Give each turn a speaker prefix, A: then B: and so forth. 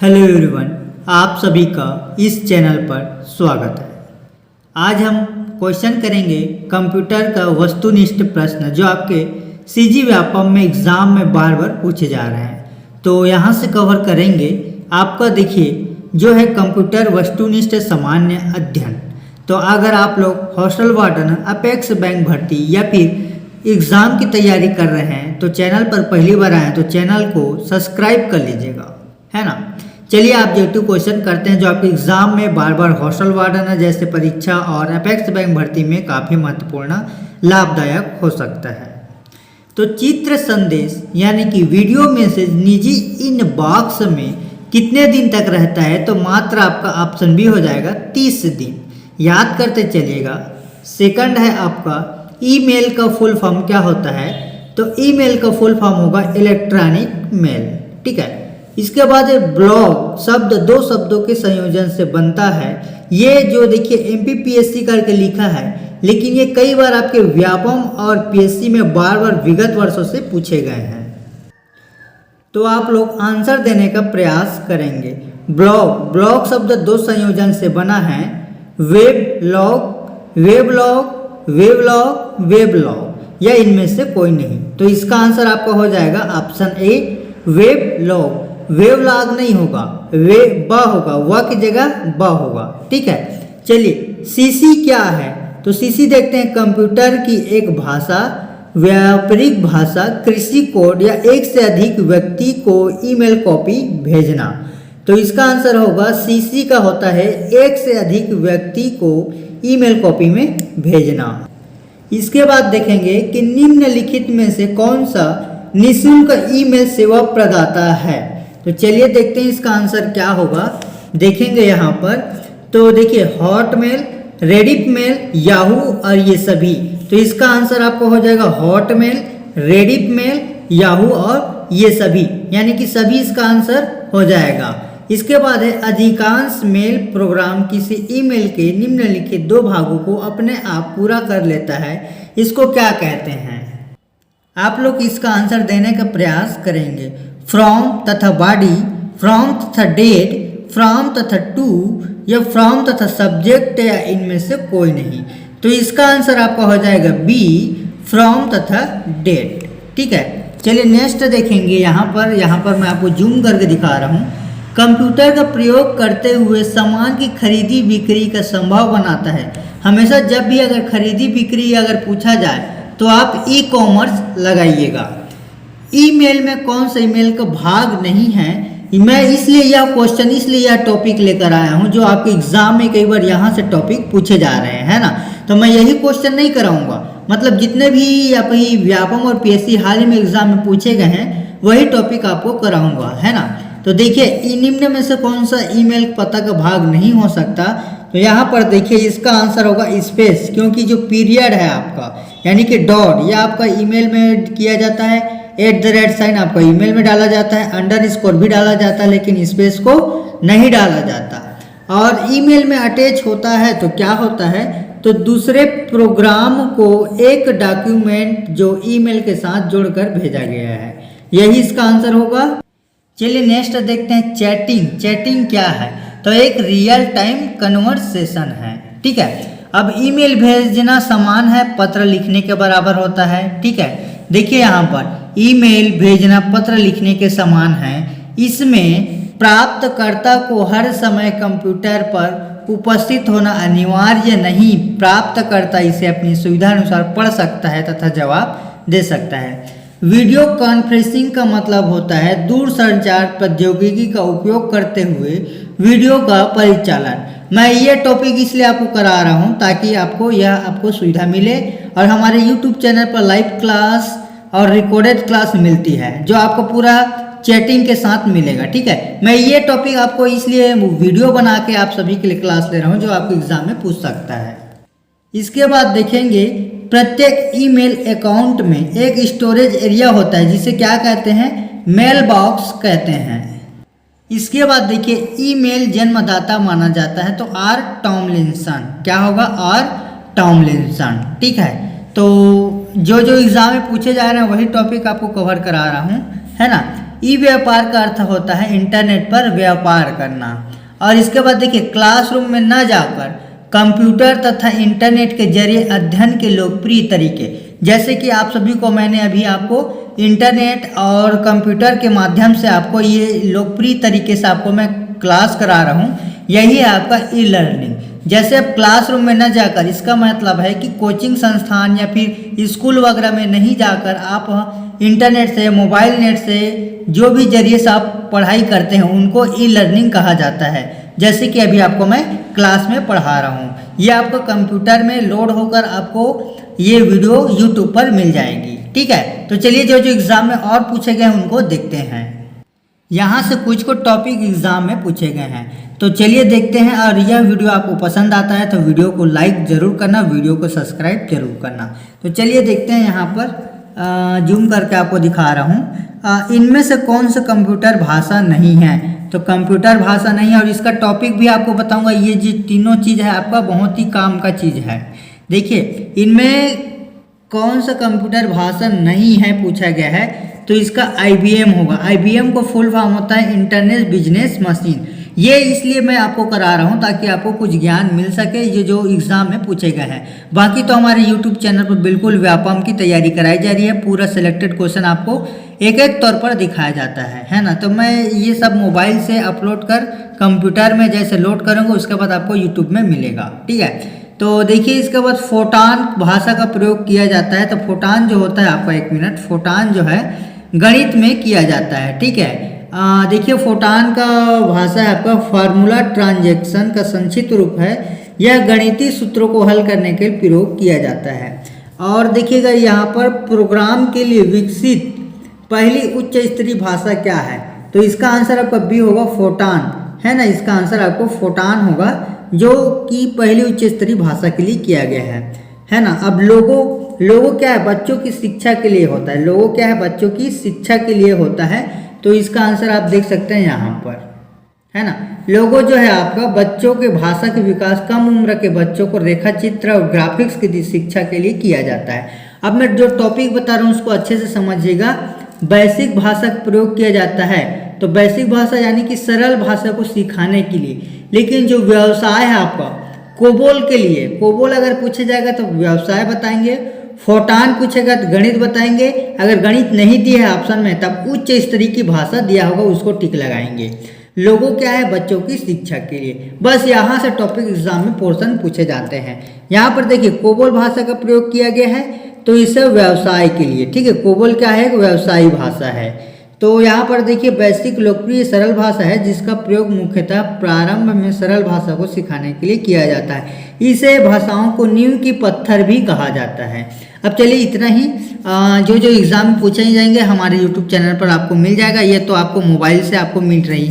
A: Hello everyone, आप सभी का इस चैनल पर स्वागत है। आज हम क्वेश्चन करेंगे कंप्यूटर का वस्तुनिष्ठ प्रश्न जो आपके सीजी व्यापम में एग्जाम में बार बार पूछे जा रहे हैं। तो यहाँ से कवर करेंगे आपका, देखिए जो है कंप्यूटर वस्तुनिष्ठ सामान्य अध्ययन। तो अगर आप लोग हॉस्टल वार्डन, अपेक्स बैंक भर्ती या फिर एग्ज़ाम की तैयारी कर रहे हैं तो चैनल पर पहली बार आए तो चैनल को सब्सक्राइब कर लीजिएगा, है ना। चलिए आप जो क्वेश्चन करते हैं जो आपके एग्जाम में बार बार हॉस्टल वार्डन जैसे परीक्षा और अपेक्स बैंक भर्ती में काफ़ी महत्वपूर्ण लाभदायक हो सकता है। तो चित्र संदेश यानी कि वीडियो मैसेज निजी इनबॉक्स में कितने दिन तक रहता है, तो मात्र आपका ऑप्शन भी हो जाएगा 30 दिन। याद करते चलिएगा। सेकंड है आपका ईमेल का फुल फॉर्म क्या होता है, तो ईमेल का फुल फॉर्म होगा इलेक्ट्रॉनिक मेल, ठीक है। इसके बाद ब्लॉग शब्द दो शब्दों के संयोजन से बनता है। ये जो देखिए एमपीपीएससी करके लिखा है, लेकिन ये कई बार आपके व्यापम और पीएससी में बार बार विगत वर्षों से पूछे गए हैं। तो आप लोग आंसर देने का प्रयास करेंगे। ब्लॉग शब्द दो संयोजन से बना है। वेबलॉग या इनमें से कोई नहीं। तो इसका आंसर आपका हो जाएगा ऑप्शन ए वेबलॉग। वेबलॉग नहीं होगा, होगा, व की जगह ब होगा, ठीक है। चलिए सीसी क्या है, तो सीसी देखते हैं कंप्यूटर की एक भाषा, व्यापारिक भाषा, कृषि कोड या एक से अधिक व्यक्ति को ईमेल कॉपी भेजना। तो इसका आंसर होगा सीसी का होता है एक से अधिक व्यक्ति को ईमेल कॉपी में भेजना। इसके बाद देखेंगे कि निम्नलिखित में से कौन सा निःशुल्क ईमेल सेवा प्रदाता है। तो चलिए देखते हैं इसका आंसर क्या होगा। देखेंगे यहाँ पर, तो देखिए हॉटमेल, रेडिट मेल, याहू और ये सभी। तो इसका आंसर आपको हो जाएगा हॉटमेल, रेडिट मेल, याहू और ये सभी, यानी कि सभी इसका आंसर हो जाएगा। इसके बाद है अधिकांश मेल प्रोग्राम किसी ईमेल के निम्नलिखित दो भागों को अपने आप पूरा कर लेता है, इसको क्या कहते हैं। आप लोग इसका आंसर देने का प्रयास करेंगे। फ्रॉम तथा बॉडी, फ्रॉम तथा डेट, फ्रॉम तथा टू या फ्रॉम तथा सब्जेक्ट या इनमें से कोई नहीं। तो इसका आंसर आपका हो जाएगा बी फ्रॉम तथा डेट, ठीक है। चलिए नेक्स्ट देखेंगे। यहाँ पर मैं आपको जूम करके दिखा रहा हूँ। कंप्यूटर का प्रयोग करते हुए सामान की खरीदी बिक्री का संभव बनाता है। हमेशा जब भी अगर खरीदी बिक्री अगर पूछा जाए तो आप ई कॉमर्स लगाइएगा। ईमेल में कौन सा ईमेल का भाग नहीं है, मैं इसलिए यह टॉपिक लेकर आया हूं जो आपके एग्जाम में कई बार यहाँ से टॉपिक पूछे जा रहे हैं, है ना। तो मैं यही क्वेश्चन नहीं कराऊंगा, मतलब जितने भी आपकी व्यापम और पीएससी हाल ही में एग्जाम में पूछे गए हैं वही टॉपिक आपको कराऊंगा, है ना। तो देखिए निम्न में से कौन सा ईमेल पता का भाग नहीं हो सकता, तो यहाँ पर देखिए इसका आंसर होगा स्पेस, क्योंकि जो पीरियड है आपका यानी कि डॉट, यह आपका ईमेल में किया जाता है, @ आपका ईमेल में डाला जाता है, अंडरस्कोर भी डाला जाता है, लेकिन स्पेस को नहीं डाला जाता। और ईमेल में अटैच होता है तो क्या होता है, तो दूसरे प्रोग्राम को एक डॉक्यूमेंट जो ईमेल के साथ जोड़कर भेजा गया है, यही इसका आंसर होगा। चलिए नेक्स्ट देखते हैं चैटिंग क्या है, तो एक रियल टाइम कन्वर्सेशन है, ठीक है। अब ईमेल भेजना समान है पत्र लिखने के बराबर होता है, ठीक है। देखिए यहाँ पर ईमेल भेजना पत्र लिखने के समान है। इसमें प्राप्तकर्ता को हर समय कंप्यूटर पर उपस्थित होना अनिवार्य नहीं, प्राप्तकर्ता इसे अपनी सुविधा अनुसार पढ़ सकता है तथा जवाब दे सकता है। वीडियो कॉन्फ्रेंसिंग का मतलब होता है दूरसंचार प्रौद्योगिकी का उपयोग करते हुए वीडियो का परिचालन। मैं ये टॉपिक इसलिए आपको करा रहा हूँ ताकि आपको सुविधा मिले, और हमारे YouTube चैनल पर लाइव क्लास और रिकॉर्डेड क्लास मिलती है जो आपको पूरा चैटिंग के साथ मिलेगा, ठीक है। मैं ये टॉपिक आपको इसलिए वीडियो बना के आप सभी के लिए क्लास ले रहा हूँ जो आपको एग्जाम में पूछ सकता है। इसके बाद देखेंगे प्रत्येक ईमेल अकाउंट में एक स्टोरेज एरिया होता है जिसे क्या कहते हैं, मेल बॉक्स कहते हैं। इसके बाद देखिए ईमेल जन्मदाता माना जाता है, तो आर टॉमलिंसन, क्या होगा, आर टॉमलिंसन, ठीक है। तो जो एग्जाम में पूछे जा रहे हैं वही टॉपिक आपको कवर करा रहा हूँ, है ना। ई व्यापार का अर्थ होता है इंटरनेट पर व्यापार करना। और इसके बाद देखिए क्लासरूम में न जाकर कंप्यूटर तथा इंटरनेट के जरिए अध्ययन के लोकप्रिय तरीके, जैसे कि आप सभी को मैंने अभी आपको इंटरनेट और कंप्यूटर के माध्यम से आपको ये लोकप्रिय तरीके से आपको मैं क्लास करा रहा हूँ, यही है आपका ई लर्निंग। जैसे अब क्लासरूम में न जाकर, इसका मतलब है कि कोचिंग संस्थान या फिर स्कूल वगैरह में नहीं जाकर आप इंटरनेट से, मोबाइल नेट से, जो भी जरिए से आप पढ़ाई करते हैं उनको ई लर्निंग कहा जाता है। जैसे कि अभी आपको मैं क्लास में पढ़ा रहा हूँ, ये आपको कंप्यूटर में लोड होकर आपको ये वीडियो यूट्यूब पर मिल जाएगी। ठीक है, तो चलिए जो जो एग्ज़ाम में और पूछे गए हैं उनको देखते हैं। यहाँ से कुछ को टॉपिक एग्ज़ाम में पूछे गए हैं, तो चलिए देखते हैं। और यह वीडियो आपको पसंद आता है तो वीडियो को लाइक ज़रूर करना, वीडियो को सब्सक्राइब जरूर करना। तो चलिए देखते हैं, यहाँ पर जूम करके आपको दिखा रहा हूँ। इनमें से कौन सा कंप्यूटर भाषा नहीं है? तो कंप्यूटर भाषा नहीं है, और इसका टॉपिक भी आपको बताऊंगा। ये जो तीनों चीज़ है आपका बहुत ही काम का चीज़ है। देखिए इनमें कौन सा कंप्यूटर भाषा नहीं है पूछा गया है, तो इसका IBM होगा। IBM को फुल फॉर्म होता है इंटरनेट बिजनेस मशीन। ये इसलिए मैं आपको करा रहा हूँ ताकि आपको कुछ ज्ञान मिल सके, ये जो एग्ज़ाम में पूछे गए हैं। बाकी तो हमारे YouTube चैनल पर बिल्कुल व्यापम की तैयारी कराई जा रही है, पूरा सिलेक्टेड क्वेश्चन आपको एक एक तौर पर दिखाया जाता है ना। तो मैं ये सब मोबाइल से अपलोड कर कंप्यूटर में जैसे लोड करूँगा उसके बाद आपको यूट्यूब में मिलेगा। ठीक है, तो देखिए इसके बाद फोटान भाषा का प्रयोग किया जाता है। तो फोटान जो होता है आपका, एक मिनट, फोटान जो है गणित में किया जाता है। ठीक है, देखिए फोटान का भाषा है आपका फार्मूला ट्रांजैक्शन का संक्षिप्त रूप है। यह गणितीय सूत्रों को हल करने के लिए प्रयोग किया जाता है। और देखिएगा यहाँ पर प्रोग्राम के लिए विकसित पहली उच्च स्तरीय भाषा क्या है? तो इसका आंसर आपका बी होगा, फोटान, है ना। इसका आंसर आपको फोटान होगा, जो कि पहली उच्च स्तरीय भाषा के लिए किया गया है ना। अब लोगो क्या है? बच्चों की शिक्षा के लिए होता है। लोगो क्या है? बच्चों की शिक्षा के लिए होता है। तो इसका आंसर आप देख सकते हैं यहाँ पर, है ना। लोगो जो है आपका बच्चों के भाषा के विकास, कम उम्र के बच्चों को रेखा चित्र और ग्राफिक्स की शिक्षा के लिए किया जाता है। अब मैं जो टॉपिक बता रहा हूँ उसको अच्छे से समझिएगा। बेसिक भाषा का प्रयोग किया जाता है, तो बेसिक भाषा यानी कि सरल भाषा को सिखाने के लिए। लेकिन जो व्यवसाय है आपका कोबोल के लिए, कोबोल अगर पूछा जाएगा तो व्यवसाय बताएंगे। फोटान पूछेगा तो गणित बताएंगे। अगर गणित नहीं दिया है ऑप्शन में तब उच्च स्तरीय की भाषा दिया होगा, उसको टिक लगाएंगे। लोगों क्या है? बच्चों की शिक्षा के लिए। बस यहाँ से टॉपिक एग्जाम में पोर्शन पूछे जाते हैं। यहाँ पर देखिए कोबोल भाषा का प्रयोग किया गया है, तो इसे व्यवसाय के लिए। ठीक है, कोबोल क्या है? एक व्यवसायी भाषा है। तो यहाँ पर देखिए बेसिक लोकप्रिय सरल भाषा है, जिसका प्रयोग मुख्यतः प्रारंभ में सरल भाषा को सिखाने के लिए किया जाता है। इसे भाषाओं को नींव की पत्थर भी कहा जाता है। अब चलिए इतना ही। जो जो एग्जाम पूछे जाएंगे हमारे YouTube चैनल पर आपको मिल जाएगा। ये तो आपको मोबाइल से आपको मिल रही है।